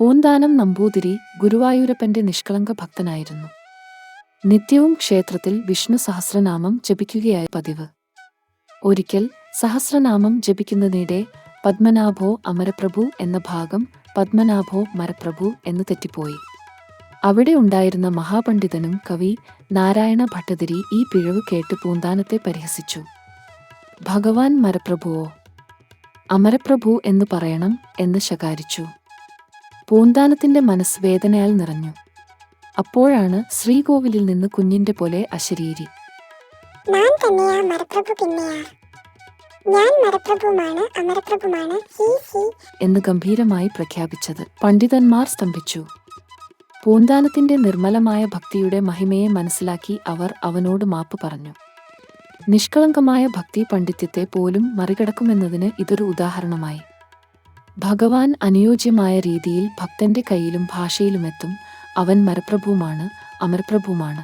പൂന്താനം നമ്പൂതിരി ഗുരുവായൂരപ്പന്റെ നിഷ്കളങ്ക ഭക്തനായിരുന്നു. നിത്യവും ക്ഷേത്രത്തിൽ വിഷ്ണു സഹസ്രനാമം ജപിക്കുകയായി പതിവ്. ഒരിക്കൽ സഹസ്രനാമം ജപിക്കുന്നതിനിടെ പത്മനാഭോ അമരപ്രഭു എന്ന ഭാഗം പത്മനാഭോ മരപ്രഭു എന്ന് തെറ്റിപ്പോയി. അവിടെ ഉണ്ടായിരുന്ന മഹാപണ്ഡിതനും കവി നാരായണ ഭട്ടതിരി ഈ പിഴവ് കേട്ട് പൂന്താനത്തെ പരിഹസിച്ചു. ഭഗവാൻ മരപ്രഭുവോ അമരപ്രഭു എന്നു പറയണം എന്ന് ശകാരിച്ചു. പൂന്താനത്തിന്റെ മനസ്സ് വേദനയാൽ നിറഞ്ഞു. അപ്പോഴാണ് ശ്രീകോവിലിൽ നിന്ന് കുഞ്ഞിന്റെ പോലെ അശരീരി ഞാൻ തന്നെയാ മരപ്രഭു, പിന്നെയാ ഞാൻ മരപ്രഭുമാണ്, അമരപ്രഭുമാണ്, ഹീ ഹീ എന്ന് ഗംഭീരമായി പ്രഖ്യാപിച്ചത്. പണ്ഡിതന്മാർ സ്തംഭിച്ചു. പൂന്താനത്തിന്റെ നിർമ്മലമായ ഭക്തിയുടെ മഹിമയെ മനസ്സിലാക്കി അവർ അവനോട് മാപ്പ് പറഞ്ഞു. നിഷ്കളങ്കമായ ഭക്തി പണ്ഡിത്യത്തെ പോലും മറികടക്കുമെന്നതിന് ഇതൊരു ഉദാഹരണമായി. ഭഗവാൻ അനുയോജ്യമായ രീതിയിൽ ഭക്തന്റെ കയ്യിലും ഭാഷയിലുമെത്തും. അവൻ മരപ്രഭുവുമാണ്, അമരപ്രഭുവുമാണ്.